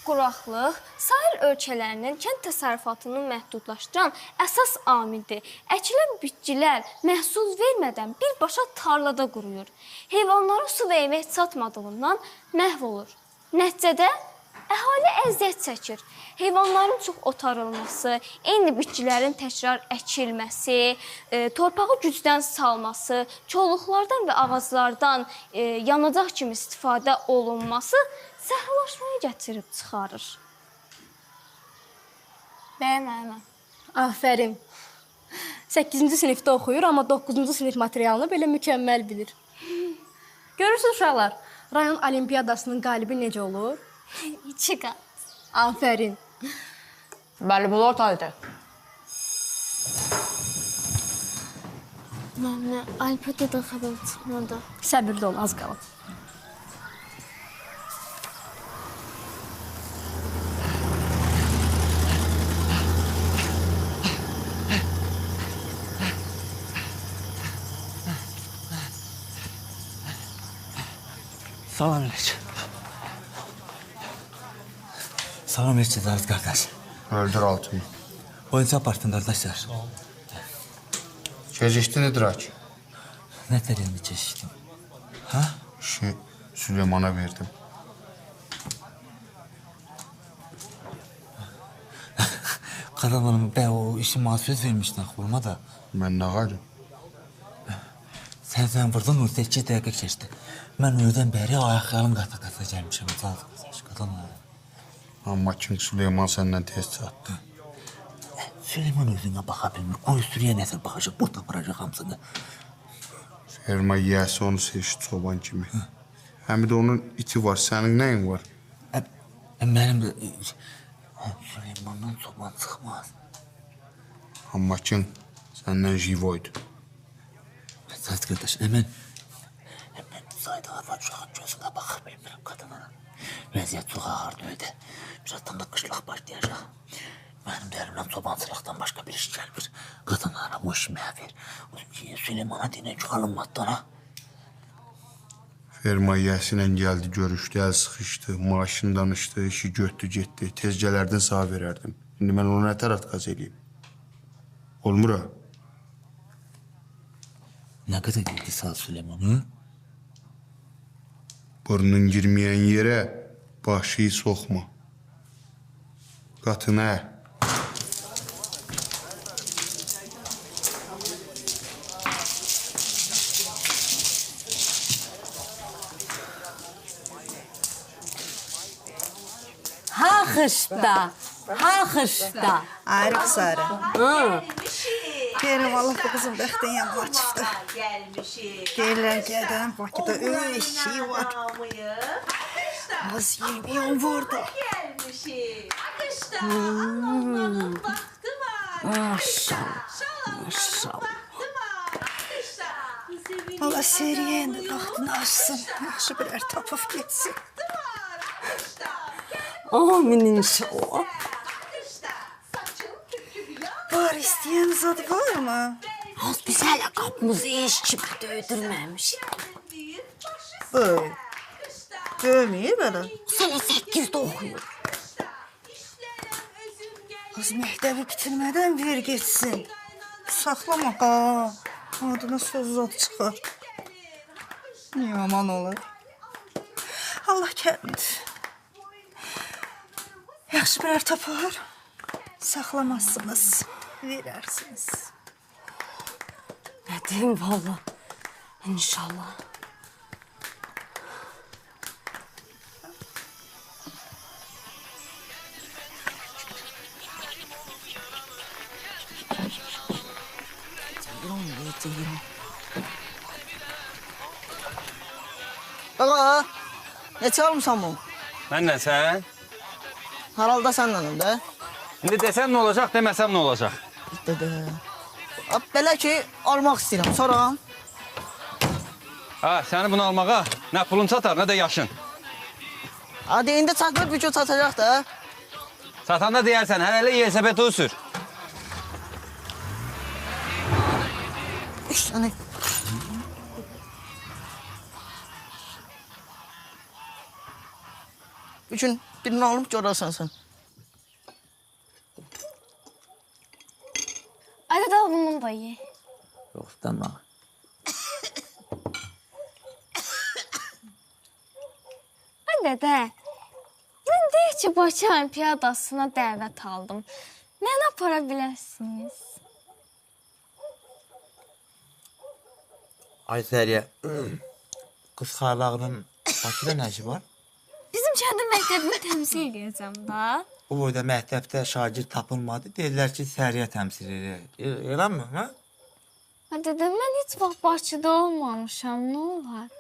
quraqlıq sahil ölkələrinin kənd təsərrüfatını məhdudlaşdıran əsas amildir. Əkilən bitkilər məhsul vermədən birbaşa tarlada quruyur. Heyvanlara su və yemək çatmadığından məhv olur. Nəticədə əhali əziyyət çəkir. Heyvanların çox otarılması, eyni bitkilərin təkrar əkilməsi, torpağı gücdən salması, çoluqlardan və ağaclardan yanacaq kimi istifadə olunması səhralaşmaya gətirib çıxarır. Bəyənmə. Afərin. 8-ci sinifdə oxuyur, amma 9-cu sinif materialını belə mükəmməl bilir. Görürsünüz uşaqlar, rayon olimpiyadasının qalibi necə olur? 2 qat. Afərin. Bəli, bu ortalıqdır. Məmnə, Alpədadan xəbər çıxmadı. Səbirli ol, az qalıb. Salam əleykum. Salam əleykum David qardaş. Öldür altını. Oyuncaq partında qardaşlar. Gecikdin idrak. Nə tərəfini keçdim? Ha? İşi Süleyman'a verdim. Qadınlarım, o işi mahsus vermişdin axırıma da. Mən nə qaydım? Sən vurdun, orada 2 dəqiqə keçdi. Mən öğdən bəri ayaqlarım qata-qata gəlmişəm. Qadınlarım. Amma kim Süleyman səndən tez çatdı. Süleyman özünə baxa bilmir. Qoy sürüyə nəsə baxacaq, burada vuracaq hamısını. Ferma yiyəsi onu seçdi çoban kimi. Həm də onun iti var, sənin nəyin var? Mənim də Süleymandan çoban çıxmaz. Amma kim səndən jivoydu. Zat qardaş, mən müsaidə arvad uşağın gözünə baxa bilmirəm qadınlara. Vəziyyət çox ağır deyildi. Birazdan da qışlıq başlayacaq. Mənim dərimdən çobancılıqdan başqa bir iş gəlmir. Qadınlara bu işimi ver. Süleyman'a deyinən ki, alınmadı ona. Ferma yiyəsi ilə gəldi, görüşdü, əl sıxışdı, maaşını danışdı, işi götdü, getdi. Tez gələrdin sağ verərdim. İndi mən ona nə tərəf qaz eləyim? Olmur ha? Nə qədər girdi sağ Süleyman'ı? Burnun girməyən yerə başıyı soxma. Qatına. Haxışda. Ayrı Sarı. Hı. Deyirəm, Allah bu qızın bəxtin yanına çıxdı. Deyirlər ki, ədəm Bakıda eşiği var. Az yemeğim vardı. Maşallah. Allah seriyə indi taxtını açsın. Yaxşı birər tapıb getsin. Amin inşallah. Var istəyən zad var mı? Az biz hələ qapımızı heç kimə döydürməmiş. Böy. Böyməyib hələ. Hələ 8-də oxuyur. Az məktəbi bitirmədən ver getsin. Saxlama ha. Adına söz zad çıxar. Niyə aman olur? Allah kərimdir. Yaxşı birər tapar. Saxlamazsınız. Verərsiniz. Nə deyim valla. İnşallah. Ağa, neçə almışsan bunu? Mənlə sən? Haralda sənlənim də. İndi desəm nə olacaq, deməsəm nə olacaq? Belə ki, almaq istəyirəm, sonra? Ha, səni bunu almağa nə pulun çatar, nə də yaşın. Hadi, indi çatmır, bir gün çatacaq da. Satanda deyərsən, hələ yelsəbət sür. 3 tane. Bir gün birini alıb görərsən sən. Ay da bunu da ye. Yox, istəmə. Ay dədə, mən deyək ki, Bakı Olimpiyadasına dəvət aldım. Məni apara bilərsiniz. Ay Səriyə, qız xarlağının Bakıda nə işi var? Bizim kəndin məktəbini təmsil edəcəm da. Bu boyda məktəbdə şagird tapılmadı. Deyirlər ki, Səriyə təmsil edir. Eləmi, hə? Ay dədə, mən heç vaxt Bakıda olmamışam, nə olar?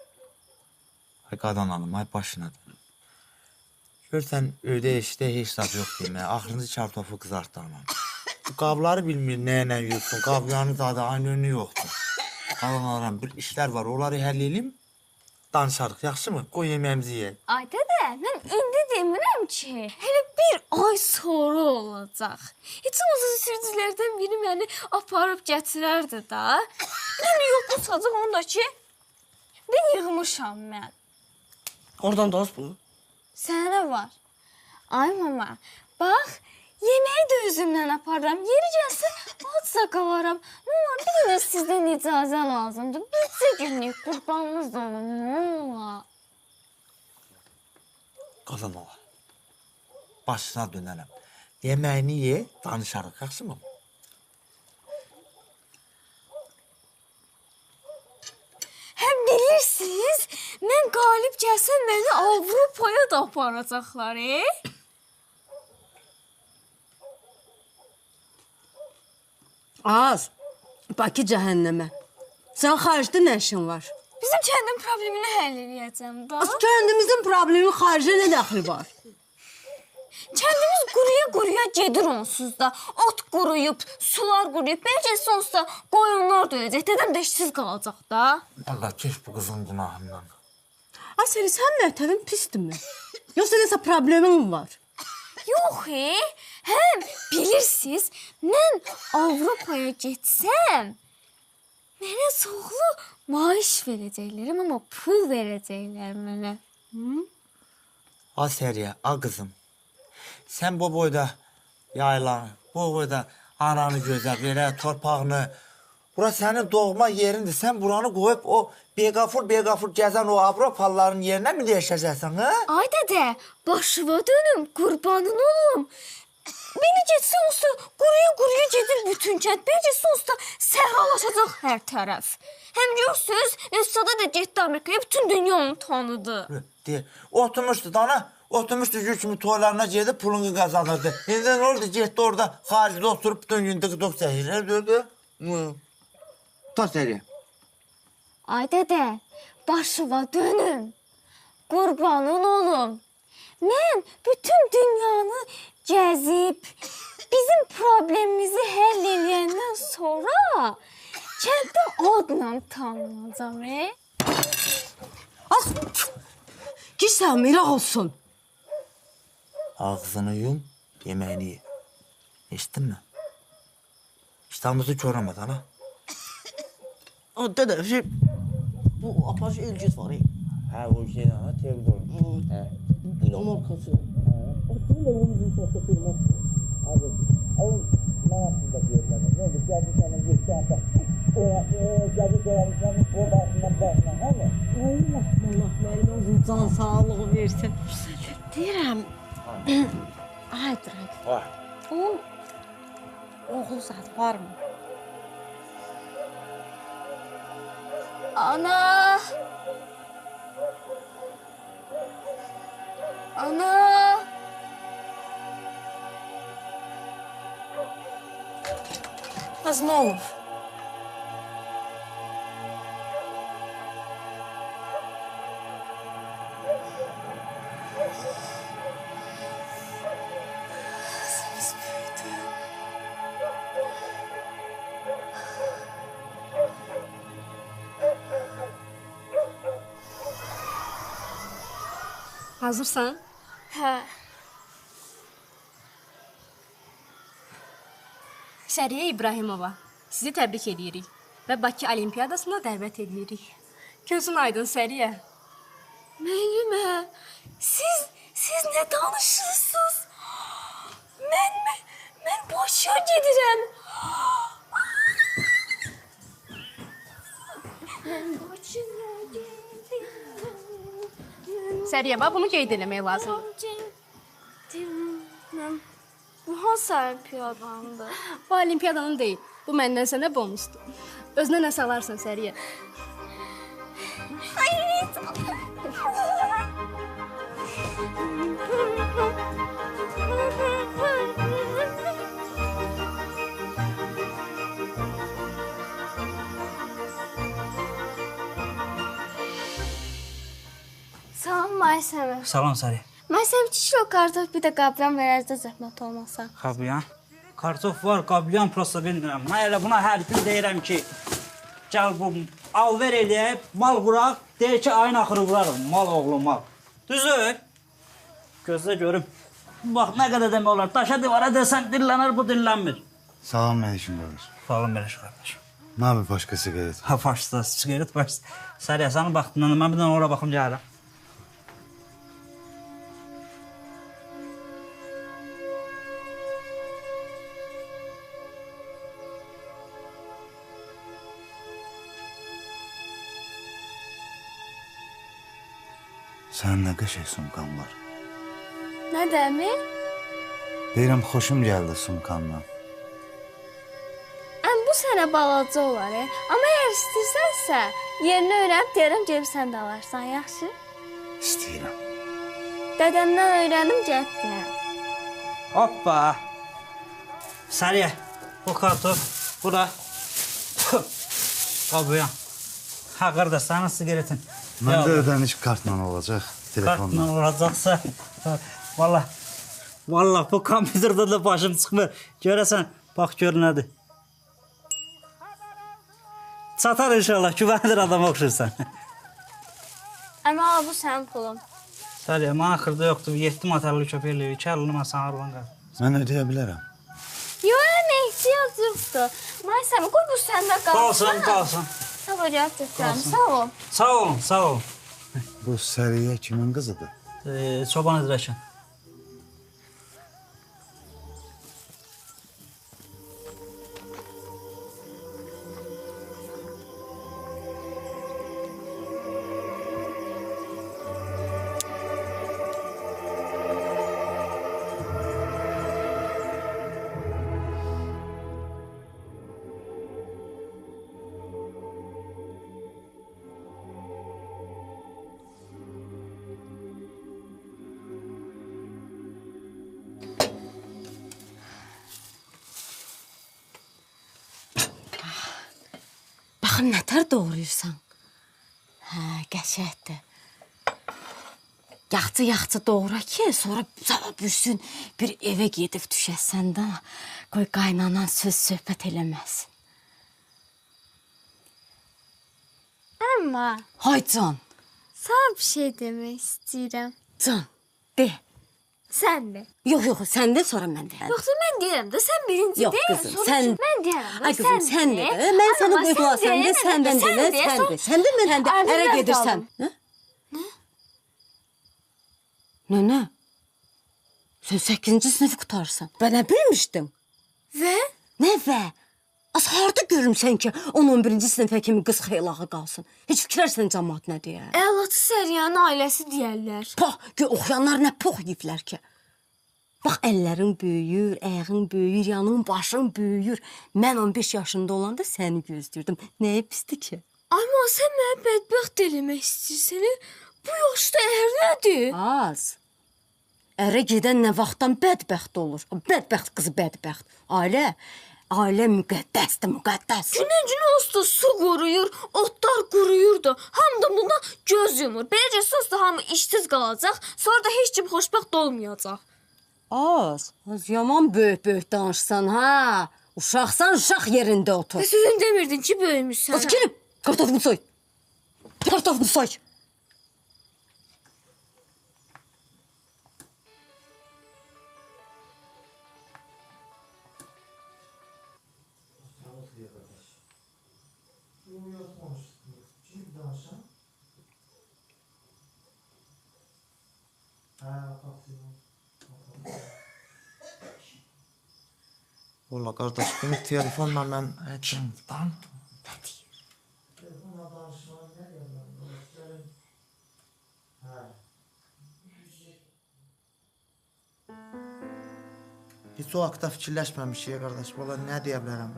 Ay qadan alım, ay başına. Görsən, öydə eşdə heç zad yox demək. Axırıncı kartofu qızartdı anam. Bu qabları bilmir, nə yutsun. Qabyanı zadı aynı önü yoxdur. Qadan alıram, bir işlər var, onları həll edeyim. Danışarıq, yaxşı mı? Qoy yeməyimizi yeyək. Ay dədə, mən indi demirəm ki, hələ bir ay sonra olacaq. Heç olmasa sürücülərdən biri məni aparıb gətirərdi da. Yəni yoxmu sacıq onu da ki, bir yığmışam mən. Oradan da az bunu. Sənə var. Ay mama, bax, yeməyi də özümdən aparıram. Yeri gəlsin, azca qalaram. Nə var, bir də sizdən icazə lazımdır. Bircə günlük qurbanınız olun, nə olar? Qadan ala. Başına dönərəm. Yeməyini ye, danışarıq, yaxşı mı? Həm bilirsiniz, mən qalib gəlsəm məni Avropaya da aparacaqlar, Az. Bakı cəhənnəmə. Sən xaricdə nə işin var? Bizim kəndin problemini həll edəcəm da. Kəndimizin problemi xaricdə nə dəxli var? Kəndimiz quruya gedir onsuz da. Ot quruyub, sular quruyub, bəlkə sonsuza qoyunlar da öləcək. Dədəm də işsiz qalacaq da. Allah keş bu qızın günahından. Ay səni, sən məktəbin pisdirmi? Yoxsa nəsə problemin var? Yox, həm bilirsiniz, mən Avropaya getsəm, mənə çoxlu maaş verəcəklər, amma pul verəcəklər mənə. A Səriyə, a qızım. Sən bu boyda yaylanı, bu boyda ananı gözəl verə, torpağını. Bura sənin doğma yerindir. Sən buranı qoyub o beqafur gəzən o Avropalıların yerinə mi yaşayacaqsan, hə? Ay dədə, başıma dönüm, qurbanın olum. Beni getsə olsa quruya gedir bütün kənd. Bence sonsuza səhralaşacaq hər tərəf. Həm görsünüz, Rəssada da getdi Amerikaya, bütün dünya onu tanıdı. Oturmuşdu dana, oturmuşdu gül kimi toylarına gedib pulunu qazanırdı. İndi nə oldu? Getdi orada xaricdə oturub bütün gün dıqdıq çəkir. Ta Səriyə. Ay dədə, başıma dönüm, qurbanın olum. Mən bütün dünyanı gəzib, bizim problemimizi həll edəndən sonra kənddə adla tanınacam, Az. Gizsən, miraq olsun. Ağzını yum, yeməyini ye. Eşitdin mi? İştahımızı körəmə dana. Dədə, bu aparıcı elgit var. Hə, o şey dana, tevd olur. Hə. Binanın arkası. Allah mənim özüm can sağlığı versin. Deyirəm, ay drag. Var. Onun oğlu zat var mı? Ana! Ana! Az nə olub? Hazırsan? Hə. Səriyə İbrahimova, sizi təbrik edirik və Bakı Olimpiyadasına dəvət edirik. Gözün aydın Səriyə. Müəllimə, siz Siz nə danışırsınız? Mən boşa gedirəm. Mən boşa gedirəm. Səriyə bax, bunu qeyd eləmək lazımdır. Bu hansı olimpiyadandır? Bu olimpiyadanın deyil. Bu məndən sənə bonusdur. Özünə nə salarsan Səriyə? Salam Maysəmə. Salam Sari. Maysəm 2 kilo kartof bir də qabyan verərzdə zəhmət olmasa. Qabyan. Kartof var, qabyan prosta bilmirəm. Mən elə buna hər gün deyirəm ki, gəl bu alver eləyək, mal quraq, deyir ki, ayın axırı vurarım, mal oğlu mal. Düzür. Gözlə görüm. Bax, nə qədər demək olar, daşa divara desən dillənir, bu dillənmir. Salam Məlişim qardaş. Salam Mələş qardaş. Ne yapıyor başka sigaret? Ha, başda, sigaret başda. Sariya, sana baxdın, mən bir dənə ora baxım gəlirəm. Sen ne qəşəng sumkan var. Nə demək? Deyirəm, xoşum gəldi sumkandan. Bu sənə balaca olar, amma əgər istəyirsənsə, yerini öyrənib deyərəm, gəlib sən də alarsan, yaxşı? İstəyirəm. Dədəmdən öyrənim, gəlib deyərəm. Hoppa. Sariya, bu kartof, bura. Qabyan. Ha, qardaş, sənin sigaretin. Məndə ödəniş kartla olacaq, telefonla. Kartla olacaqsa, Vallahi bu kompüterdə də başım çıxmır. Görəsən, bax gör nədir. Çatar inşallah, güvəndir adama oxşursan. Amma bu sənin pulun. Sariya, mən axırda yoxdur, 7 motorlu köpəklə 2 əlini mən sana arvan qaldım. Mən ödəyə bilərəm. Yox, ehtiyac yoxdur. Maysəm, qoy bu səndə qalsın. Qalsın. Sabah gəlib götürəm, sağ ol. Sağ olun. Bu Səriyə kimin qızıdır? Çoban İdraşın. Baxın, nətər doğrayırsan. Hə, qəşəkdir. Yaxçı doğra ki, sonra sabah bürsün bir evə gedib düşəsən də, qoy qaynanan söhbət eləməsin. Amma Hay can, sana bir şey demək istəyirəm. can, de. Sən də. Yox, sən de, sonra mən deyərəm. Yoxsa mən deyirəm də, sən birinci Yox, de. qızım, sən... Mən deyirəm də, Ay qızım, sən de. Mən sənə qoydular, sən de, səndən de, sən de, mən ərə gedirsən. Nə? Sən 8-ci sinif qutarsan. Ben nə bilmişdim? Və? Nə və? Az harda görümsən ki, 10-11-ci sinifə kimi qız xeylağı qalsın. Heç fikirlərsən cəmaat nə deyər? Əlatı Səriyanın ailəsi deyərlər. Poh, oxuyanlar nə poh yiyiblər ki. Bax, əllərin böyüyür, ayağın böyüyür, yanın, başın böyüyür. Mən 15 yaşında olanda səni gözləyirdim. Nəyə pisdir ki? Amma sən mənə bədbəxt eləmək istəyirsən. Bu yaşda ər nədir? Az. Ərə gedən nə vaxtdan bədbəxt olur. Bədbəxt qızı bədbəxt. Ailə müqəddəsdir, müqəddəs. Günə usta su quruyur, otlar quruyur da. Hamı da buna göz yumur. Beləcə sus da hamı işsiz qalacaq. Sonra da heç kim xoşbəxt olmayacaq. Az yaman böyük danışsan, ha. Uşaqsan, uşaq yerində otur. Sözün demirdin ki, böyümüşsən. Az gelin, kartofunu soy. Kartofunu soy. Ha, Valla kardeş, bunu telefonla mən etdim. Hiç o haqda fikirləşməmişik ya qardaş. Valla nə deyə bilərəm?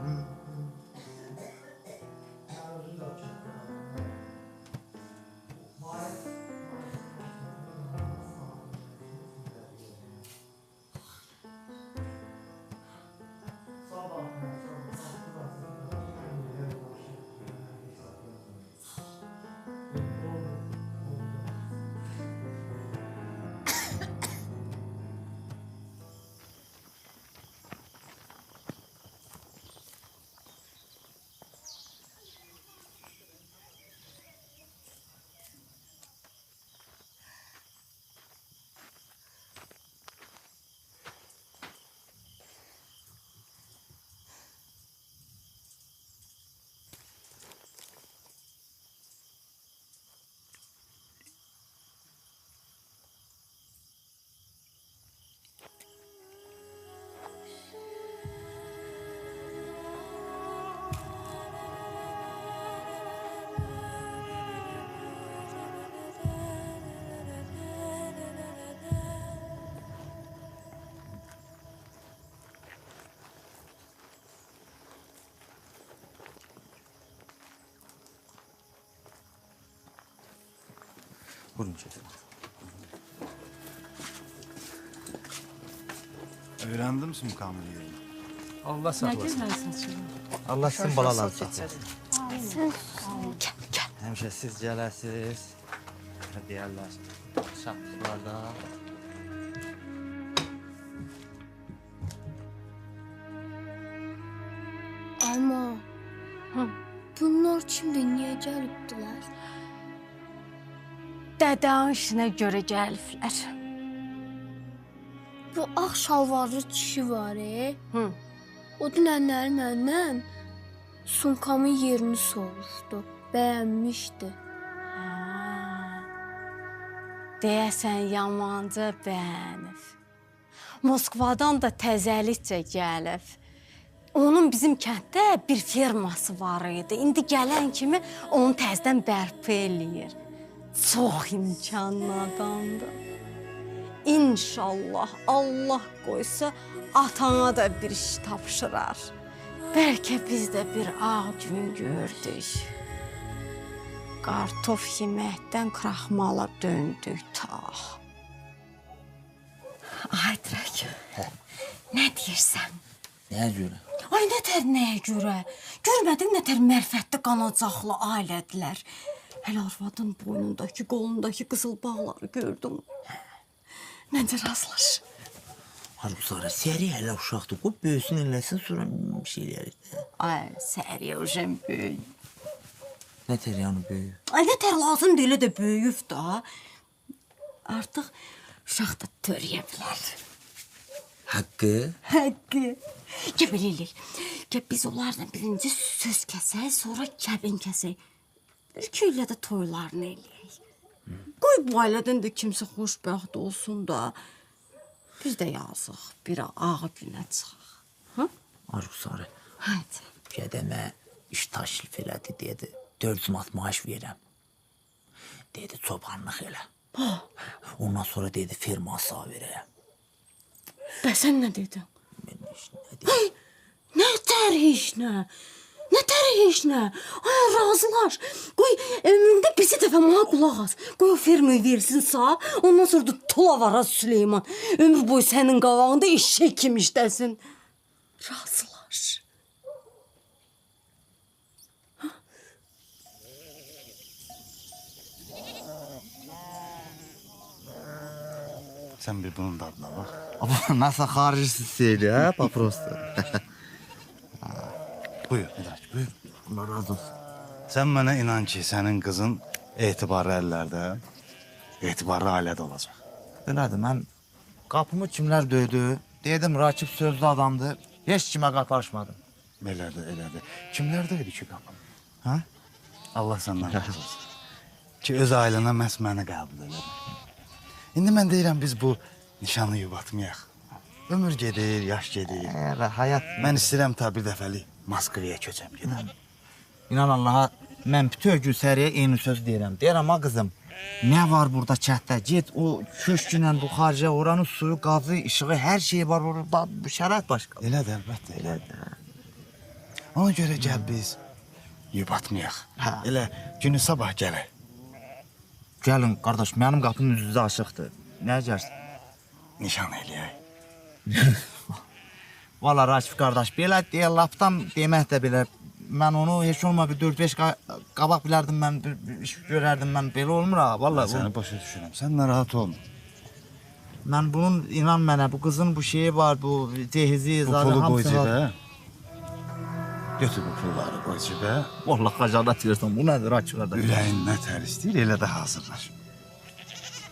Buyurun çetin. Öğrendin mi mukamını yerini? Allah saklasın. Allah sizin balalar saxlasın. Həmişə siz gələsiz. Deyərlər. Şahslarda. Alma. Bunlar kimdir? Niyə gəlibdilər? Dədən işinə görə gəliblər. Bu ağ şalvarlı kişi var, O dünənləri məndən sumkamın yerini soruşdu. Bəyənmişdi. Deyəsən yamanca bəyənib. Moskvadan da təzəlikcə gəlib. Onun bizim kənddə bir firması var idi. İndi gələn kimi onu təzədən bərpa eləyir. Çox imkanlı adamdır. İnşallah Allah qoysa atana da bir iş tapşırar. Bəlkə biz də bir ağ gün gördük. Qartof yeməkdən kraxmala döndük ta. Aydrək, nə deyirsən? Nəyə görə? Ay, nəyə görə? Görmədin nətər mərfətli qanacaqlı ailədilər. Hələ arvadın boynundakı, qolundakı qızıl bağları gördüm. Məncə razılaş. Harbi sonra Səriyə hələ uşaqdır. Qoy böyüsün eləsin, sonra bir şey eləyərik. Ay, Səriyə uşaq böyük. Nətər yəni böyük? Ay, nətər lazımdır, elə də böyüyüb da. Artıq uşaq da törəyə bilər. Haqqı? Haqqı. Gəl belə eləyək. Gəl biz onlarla birinci söz kəsək, sonra kəbin kəsək. Bir köylə də toylarını eləyək. Qoy bu ailədən də kimsə xoşbəxt olsun da. Biz də yazıq, bir ağ günə çıxaq. Arzuqsarı. Haydi. Qədəmə iş təşrif elədi, dedi. 400 manat maaş verəm. Dedi, çobanlıq elə. Ondan sonra dedi, firma sağ verəyəm. Bə sən nə dedin? Mən iş nə deyim? Nətər işlə? Nətər işlə? Ay, razılaş. Qoy, ömründə bircə dəfə mənə qulaq as. Qoy o firmayı versin sağ, ondan sonra da tola varaz Süleyman. Ömür boyu sənin qavağında eşək kimi işləsin. Razılaş. Sen bir bunun dadına bak. Ama nasıl xaricisi seyli, ha? Paprostu. Buyur İlaç, buyur. Allah razı olsun. Sen bana inan ki senin kızın etibarlı ellerde, etibarlı ailede olacak. Elədir, mən qapımı kimlər döydü? Dedim, rakip sözlü adamdır. Heç kimə qaparışmadım. Elədi. Kimlerdeydi ki kapım? Ha? Allah senden razı olsun. Ki öz ailene məhz məni qəbul elədi. İndi mən deyirəm biz bu nişanı yubatmayaq. Ömür gedir, yaş gedir. Hayat. Mən istəyirəm ta bir dəfəlik Moskvaya köçəm gedəm. İnan Allaha, mən bütün gün səriyə eyni söz deyirəm. Deyirəm, ha qızım, nə var burada çətdə? Get o köşkünlə bu xarca, oranın suyu, qazı, işığı, hər şeyi var orada. Bu şərait başqa. Elədir, əlbəttə, elədir. Ona görə gəl biz yubatmayaq. Elə günü sabah gələk. Gəlin, qardaş, mənim qapım üz-üzə açıqdır. Nə gəlsin? Nişan eləyək. Valla Raşif qardaş, belə deyə lapdan demək də belə. Mən onu heç olma bir 4-5 qabaq bilərdim, mən bir iş görərdim, mən belə olmur ha, valla. Səni başa düşürəm, sən narahat olma. Mən bunun, inan mənə, bu qızın bu şeyi var, bu cehizi, Bu zaten pulu qoy hamısı cibə. var. Götür bu pulları qoy cibə. Valla xacalat verirsən, bu nədir Raşif qardaş? Ürəyin nə tər istəyir, elə də hazırlaş.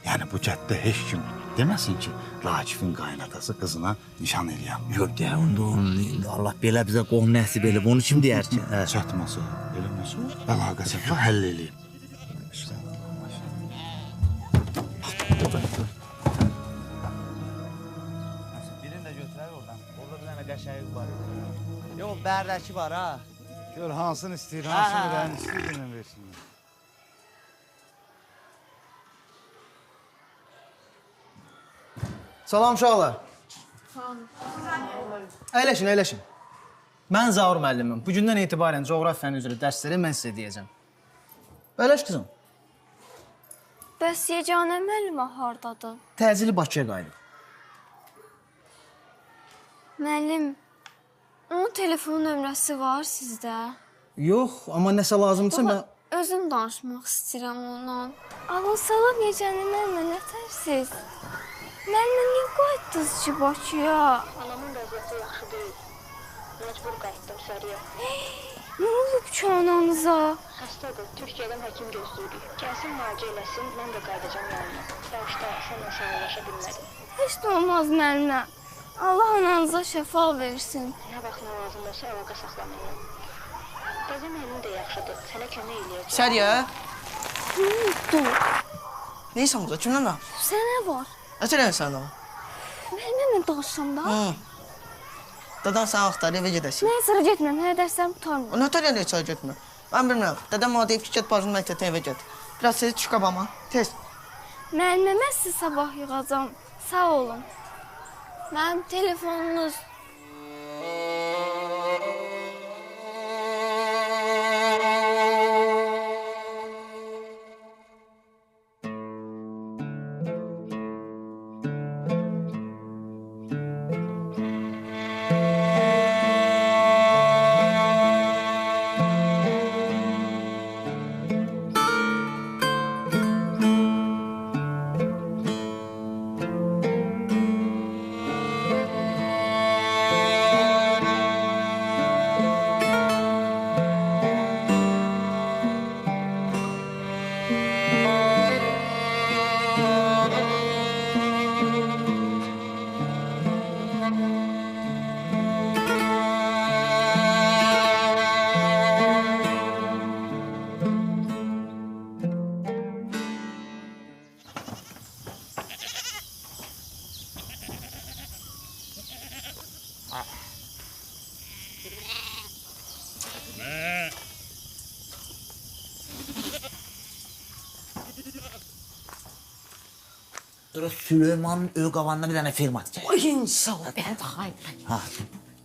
Yəni bu cəddə heç kim deməsin ki, Raçifin qaynatası qızına nişan eləyəm. Yox, deyə, onda Allah belə bizə qohum nəsib elib, onu kim deyər ki? Çatması, eləməsə, əlaqə çəkə həll eləyim. Birini də götürək oradan, orada bir dənə qəşəyi var. Yox, bərdəki var ha. Gör hansını istəyir, hansını ürəyin istəyir, versinlər. Salam uşaqlar. Əyləşin, əyləşin. Mən Zaur müəllimim. Bugündən etibarən coğrafiyanın üzrə dərsləri mən sizə deyəcəm. Əyləş qızım. Bəs yeganə müəllimə hardadır? Təcili Bakıya qayıdıb. Müəllim, onun telefon nömrəsi var sizdə? Yox, amma nəsə lazımdırsa mən... Özüm danışmaq istəyirəm onunla. Alo, salam yeganə müəllimə, nətərsiz? Müəllimə, niyə qayıtdınız ki Bakıya? Anamın vəziyyəti yaxşı deyil. Məcbur qayıtdım Səriyə. Nə olub ki ananıza? Xəstədir, Türkiyədən həkim gözləyirik. Gəlsin müalicə eləsin, mən də qayıdacam yanına. Bağışda sənlə sağollaşa bilmədim. Heç də olmaz müəllimə. Allah ananıza şəfa versin. Nə vaxt nə lazımdırsa əlaqə saxlamayın. Dəzə müəllim də yaxşıdır, sənə kömək eləyəcək. Səriyə, Nə oldu? neysən burada? Kimlə nə? Sənə var. Nətər sən o? Müəllimə danışsam da. Dadan sən axtarı evə gedəsin. Nə sıra getmirəm, hər dərsəm tutarmır. Nətər elə çay getmə? Mən bilmirəm. Dədəm ona deyib ki, get bacının məktəbdən evə get. Biraz tez çıx qabama, tez. Müəllimə, mən sizi sabah yığacam. Sağ olun. Mənim telefonunuz. Süleymanın öz qavanına bir dənə firma çək. Ay inşallah,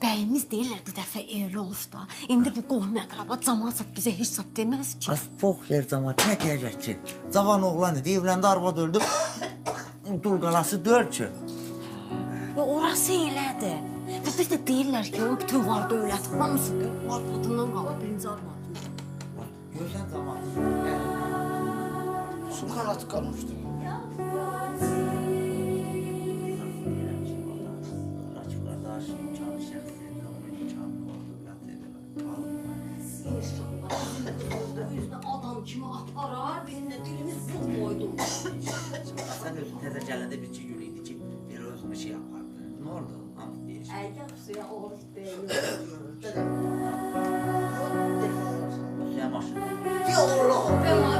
bəyimiz deyirlər bir dəfə evli olub da. İndi bu qohum əqraba camaat bizə heç zat deməz ki. Çox yer camaat, nə deyəcək ki? Cavan oğlan idi, evləndi, arvad öldü. Dul qalası dör ki. Və orası elədir. Və bir də deyirlər ki, onun bütün var dövlət, hamısı arvadından qalır, birinci arvadından. Görsən camaat. Sulxan atı qalmışdı. Adam kimi aparar, birində dilimiz bu qoydu. Sən özün təzə gələndə bir iki gün idi ki, bir özünü şey yapardı. Nə oldu? Hamı deyir. Əldə suya oruç deyil. Suya maşın. Ya Allah! Bəma.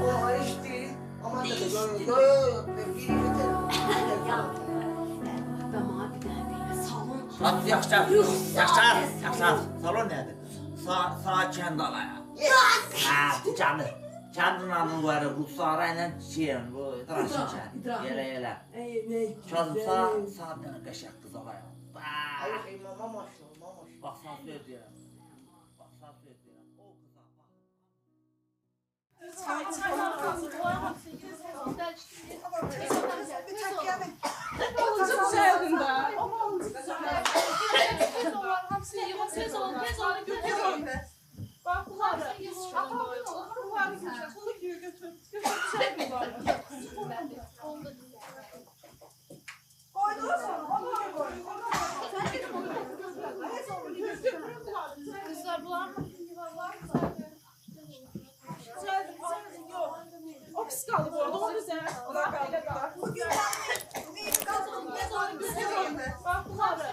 O işdi. Aman da yo. Bir yeter. Bəma bir dənə Yaxşı. Salon nədir? Sağ kənd alaya. Canı. Kəndin anıları bu sarı ilə çiğin. Bu tıraşın kəndi. Yerə. Kazım sağ dənə qəşək qız alaya. Bax, sağ söz deyirəm. O pis kaldı bu arada. Onu üzerine. Ona kaldı. Bak bunları.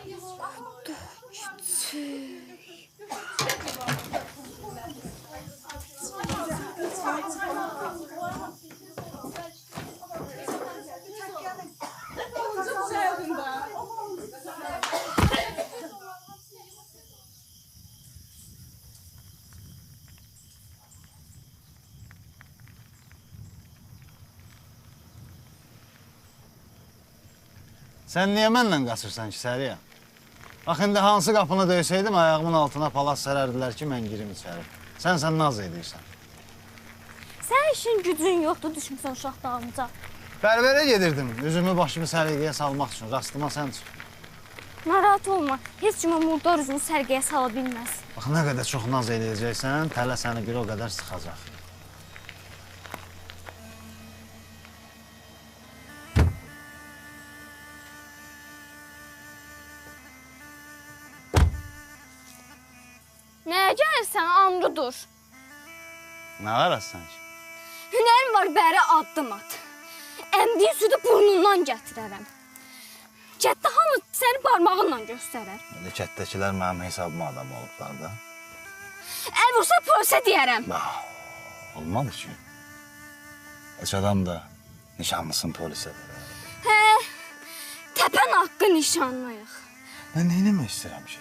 Sən niyə məndən qaçırsan ki, Səriyə? Bax, indi hansı qapını döysəydim, ayağımın altına palas sərərdilər ki, mən girim içəri. Sən naz edirsən. Sən işin gücün yoxdur, düşmüsən uşaq dağımıza. Bərbərə gedirdim, üzümü başımı səliqəyə salmaq üçün, rastıma sən çıx. Narahat olma, heç kimə murdar üzünü sərgiyə sala bilməz. Bax, nə qədər çox naz eləyəcəksən, tələ səni bir o qədər sıxacaq. Nəyə gəlirsən, andı dur. Nə var sən ki? Hünərin var, bəri addım at. Əmdiyi südü burnundan gətirərəm. Kətdə hamı səni barmağınla göstərər. Elə kətdəkilər mənim hesabıma adam olublar da. Əl vursa polisə deyərəm. Olmadı ki. Heç adam da nişanlısın polisə verər. Hə, təpən haqqı nişanlıyıq. Mən nə eləmək istəyirəm ki?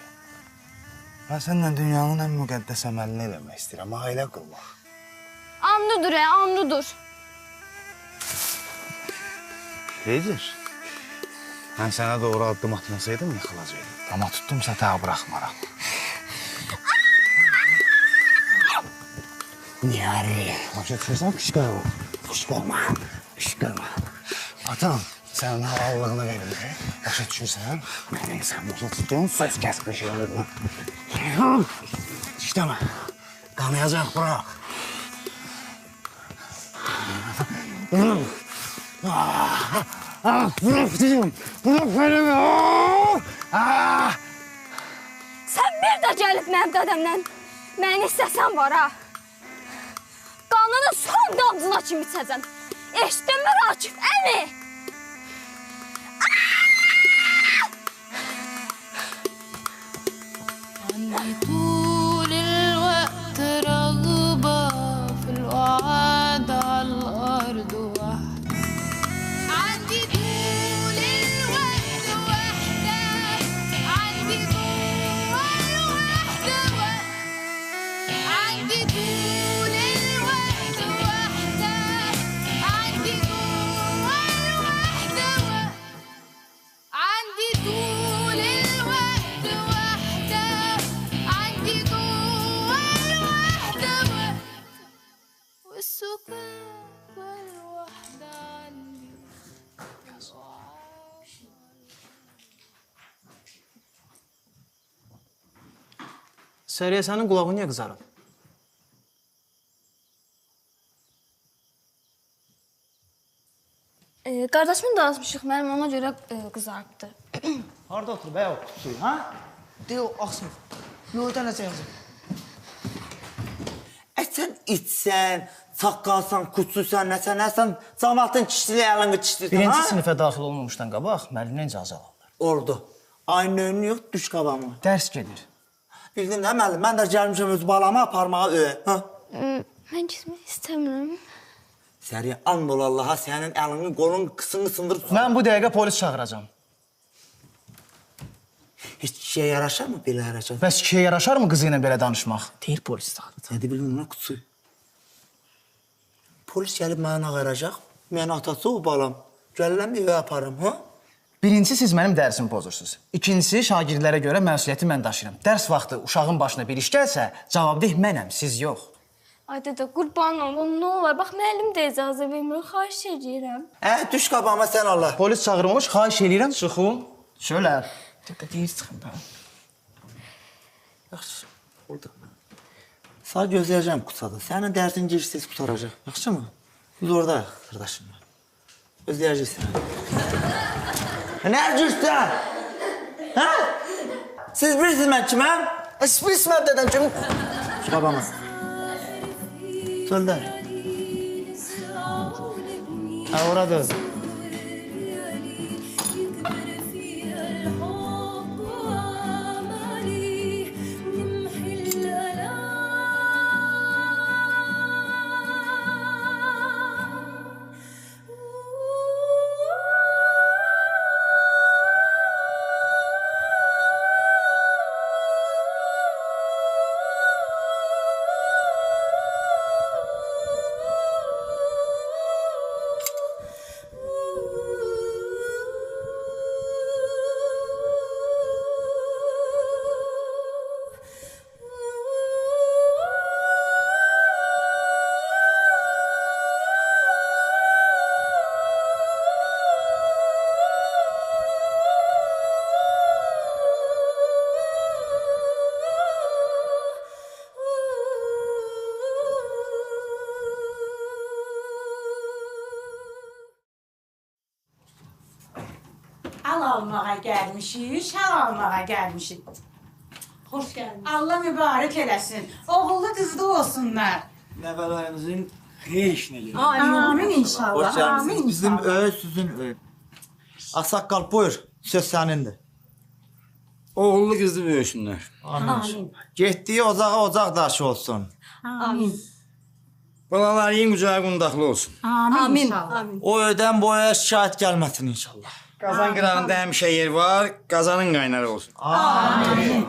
Mən səndən dünyanın ən müqəddəs əməlini eləmək istəyirəm, ailə qurmaq. Andı dur, andı dur. Deyir, mən sənə doğru addım atmasaydım yıxılacaqdım. Amma tutdumsa tə buraxmaram. Niyari, başa düşürsən, qışqırma. Qışqırma, qışqırma. Atam, sənin havallığını verir. Başa düşürsən, mənim sən başa tutdun, söz kəs qışqırma. İşləmə, qanayacaq, bırak. Bırak dedim, bırak beni. Sən bir də gəlib mənim qədəmdən məni istəsən var ha. Qanını son damcına kimi içəcəm. Eşitdin mi Rakif, əmi? عندي طول الوقت رغبة في القعاد على الأرض وحدي عندي طول الوقت وحدة عندي جوا الوحدة عندي طول الوقت وحدة عندي جوا الوحدة عندي طول الوقت وحدة عندي جوا الوحدة والسكون والوحدة عندي Səriyə, sənin qulağın niyə qızarıb? Qardaşımın danışmışıq, mənim ona görə qızarıbdır. Harada otur bəyə o suyu, ha? Deyə o axsın. Yoğurda necə yazır? Sən içsən, saqqalsan, kuçuysan, nəsən, cəmatın kişiliyi əlini çişdirsən, ha? Birinci sinifə daxil olmamışdan qabaq müəllimdən icazə alırlar. Oldu. Aynı önünü yox, düş qabağıma. Dərs gedir. Bildin də müəllim, mən də gəlmişəm öz balama aparmağa öyə, ha? Mən gitmək istəmirəm. Səriyə, and ol Allaha, sənin əlini, qolun qısını sındırıb... Mən bu dəqiqə polis çağıracağam. heç kişiyə yaraşar mı belə hərəkət? Bəs kişiyə yaraşar mı qızı ilə belə danışmaq? Deyir polis saat. Nədir bilin ona qutusu? Polis gəlib mənə ağaracaq. Mən atası o balam. Gəlirəm evə aparım, ha? Birincisi, siz mənim dərsimi pozursunuz. İkincisi, şagirdlərə görə məsuliyyəti mən daşıyıram. Dərs vaxtı uşağın başına bir iş gəlsə, cavabdeh mənəm, siz yox. Ay dədə, qurban olum, nə olar? Bax, müəllim də icazə vermir, xahiş edirəm. Düş qabağıma sən Allah. Polis çağırılmış, xahiş edirəm, çıxın. Şöyle. Deyir çıxın da. Yaxşı, oldu. Sağ gözləyəcəm qutsada. Sənin dərsin girişsiz qutaracaq. Yaxşı mı? Biz orada, qardaşım. Gözləyəcəksən. Nə girsən? Hə? Siz bilirsiniz mən kiməm? Siz bilirsiniz mən dədəm kim? Şu qabağıma. Söyle. Ha orada. Almağa gəlmişik, şal almağa gəlmişik. Xoş gəldiniz. Allah mübarək eləsin. Oğullu qızlı olsunlar. Nəvələrinizin xeyir işinə gəlin. Amin inşallah. Hoş geldiniz. Bizim sizin Aksaqqal buyur. Söz sənindir. Oğullu qızlı böyüsünlər. Amin. Getdiyi ocağa ocaq daşı olsun. Amin. Balaların qucağı qundaqlı olsun. Amin inşallah. O ödən boya şikayət gəlməsin inşallah. Qazan qırağında həmişə yer var, qazanın qaynarı olsun. Amin.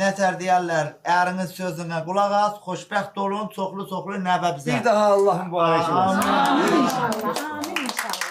Nətər deyərlər, əriniz sözünə qulaq as, xoşbəxt olun, çoxlu nəbə bizə. Bir daha Allah mübarək olsun. Amin inşallah. Amin inşallah.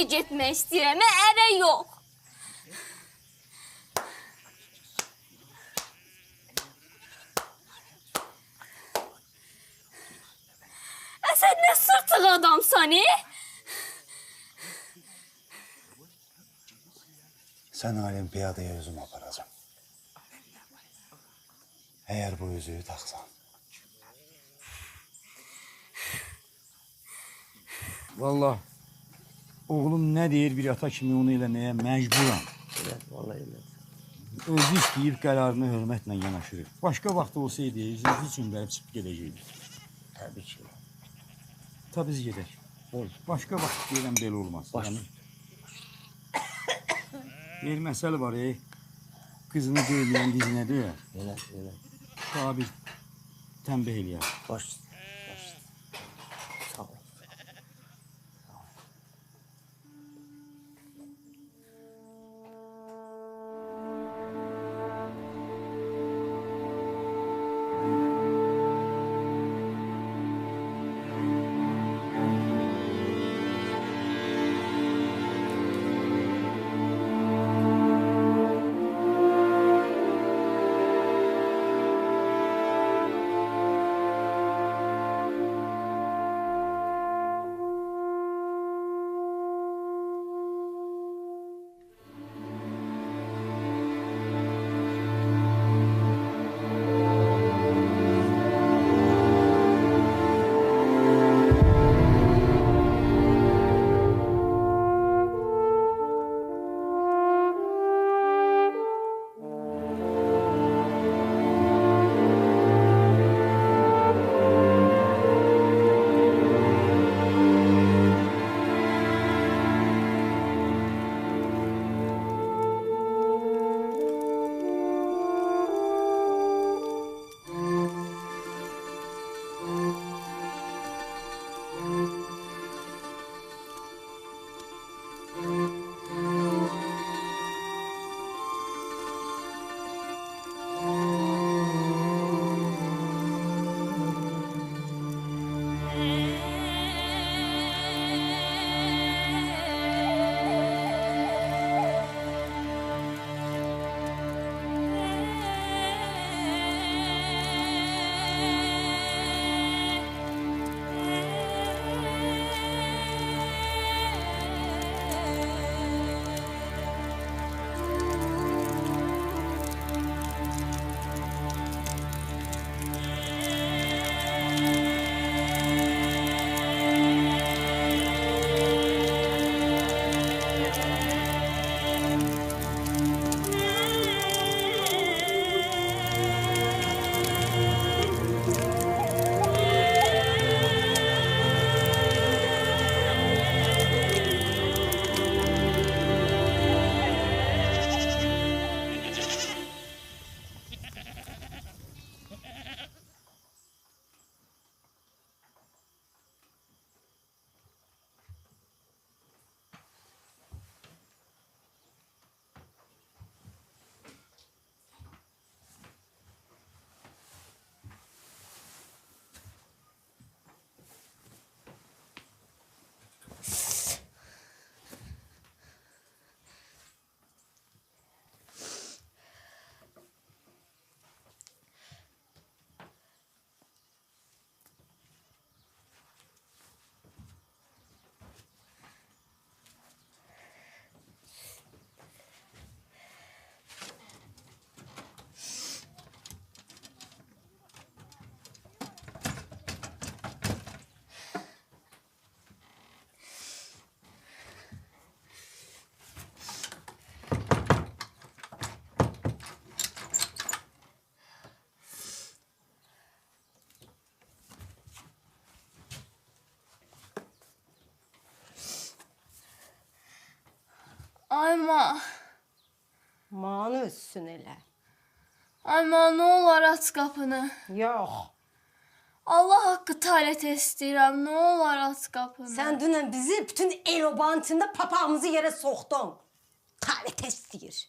Getmək istəyirəm, ərə yox. Sən nə sırtıq adamsan, Sən olimpiyadaya özüm aparacam. Əgər bu üzüyü taxsan. Vallahi oğlum nə deyir bir ata kimi onu eləməyə məcburam. Vallahi elə. Özü istəyib qərarına hörmətlə yanaşır. Başqa vaxt olsaydı, siz üçün gəlib çıxıb gedəcəkdik. Təbii ki. Tabii biz gedək. Başqa vaxt deyirəm belə olmaz. Bir məsələ var, qızını dövməyən dizinə döyər. Elə. Daha bir tənbih eləyər. Baş. Ayma. Manı üstün elə. Ayma, nə olar aç qapını. Yox. Allah haqqı tualet istəyirəm. Nə olar aç qapını. Sən dünən bizi bütün el-obanın içində papağımızı yerə soxdun. Tualet istəyir.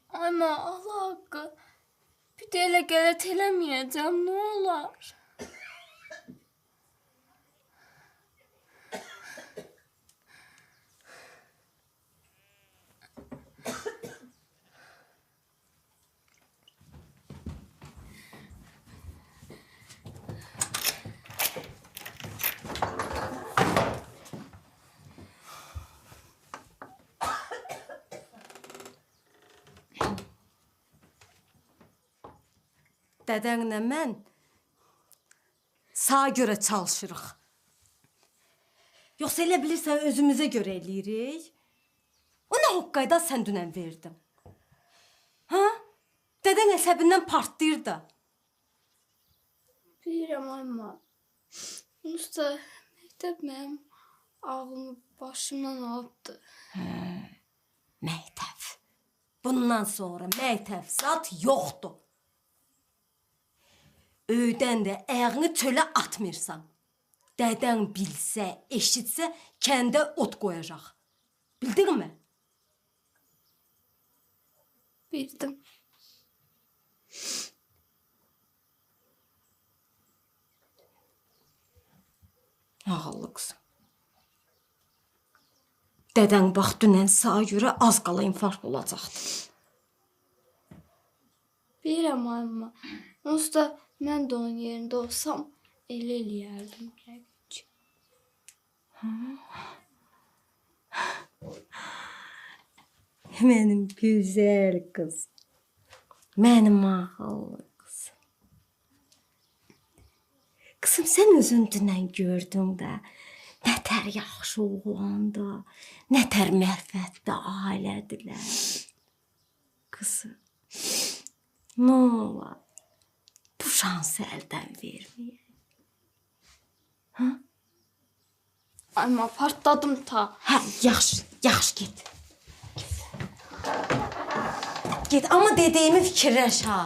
Ayma, Allah haqqı. Bir də elə qələt eləməyəcəm. Nə olar? Dədənlə mən sağa görə çalışırıq. Yoxsa elə bilirsən özümüzə görə eləyirik? O nə hoqqayda sən dünən verdin? Ha? Dədən əsəbindən partlayır da. Bilirəm, Ayma. Usta, məktəb mənim ağlımı başımdan alıbdı. Məktəb. Bundan sonra məktəb zat yoxdur. Öydən də ayağını çölə atmırsan. Dədən bilsə, eşitsə, kəndə ot qoyacaq. Bildinmi? Bildim. Ağıllı qızım. Dədən bax dünən sağa görə az qala infarkt olacaqdı. Bilirəm, Ayma. Usta, mən də onun yerində olsam, elə eləyərdim. Mənim gözəl qız. Mənim ağıllı qız. Qızım, sən özün dünən gördün də, nətər yaxşı oğlandı, nətər mərfətdə ailədilər. Qızım, nə olar? Bu şansı əldən verməyək. Ha? Ayma, partladım ta. Hə, yaxşı, yaxşı get. Get, amma dediyimi fikirləş ha.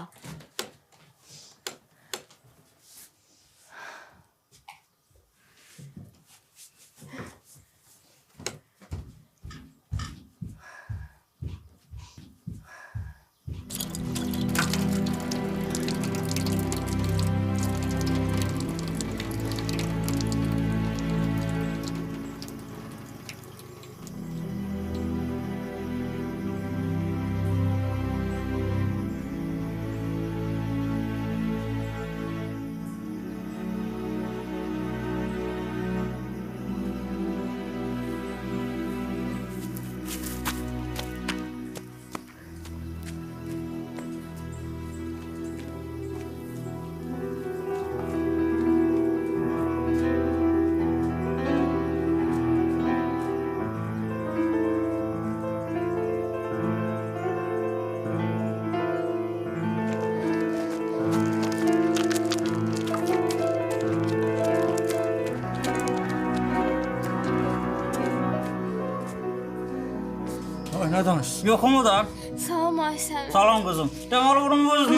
Nə danışsın? Yoxumu da? Salam Aysel. Salam qızım. Deməli burum özünün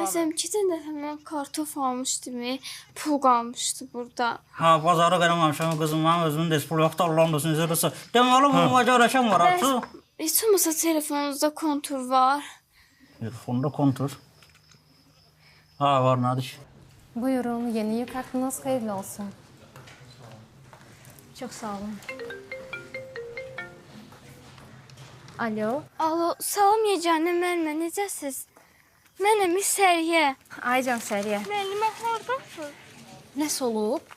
Aysel, 2 dəfə mən kartof almışdım, pul qalmışdı burada. Ha, bazarı qıramamışam qızım, mənim özümün də pul yoxdur, Allah'ın olsun izləyirsə. Deməli bu macarəşəm var artıq. Heç olmasa telefonunuzda kontur var. Telefonda kontur. Ha, var, nədir? Buyurun, yeni yük hakkınız hayırlı olsun. Çok sağ olun. Alo. Alo, salam yeganə müəllimə, necəsiz? Mənəm Səriyə. Aycan Səriyə. Müəllimə hardasın? Nəsə olub?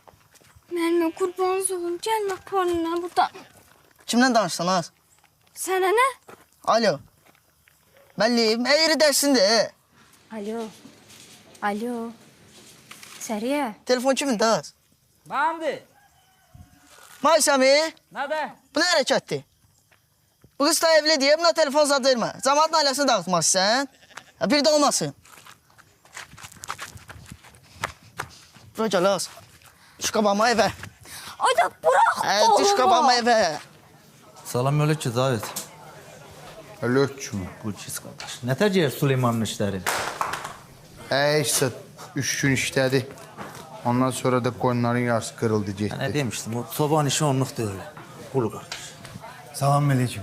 Müəllimə qurbanınız olum, gəlmə Paulina buradan. Kimdən danışsınız? Sənə nə? Alo. Müəllim, əgri dərsindir. Alo. Alo. Səriyə. Telefon kimindəz? Mənimdir. Maysami. Nədir? Bu nə hərəkətdir? Bu qız da evli deyə buna telefon zad vermə. Cəmaatın ailəsini dağıtmaq istəyən. Bir də olmasın. Bura gəl az. Düş qabağıma evə. Ay da bırax oğlumu. Düş qabağıma evə. Salam aleyküm Zavid. Aleyküm. Bu çiz qardaş. Nətər gəlir Süleymanın işləri? İşte 3 gün işlədi. Ondan sonra da qoyunların yarısı qırıldı getdi. Nə demişdim, o çoban işi onluq deyil. Qulu qardaş. Salam aleyküm.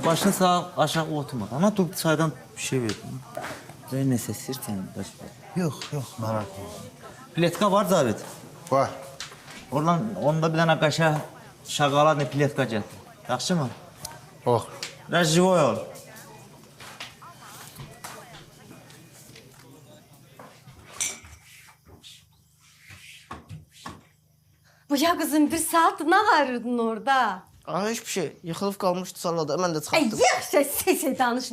Başını sağ aşağı oturma. Ana dur çaydan bir şey verdim. Zey nəsə istəyirsən? Yox, merak etme. Pletka var Zavid. Var. Onda bir dənə qaşa şaqaladlı pletka gətir. Yaxşı mı? Bax. Rəjivoy ol. Bu ya kızım bir saat ne arıyordun orada? Hiçbir şey. Yıkılıp kalmıştı salada. Hemen de çıkarttım. Yaxşı, sesi danışma.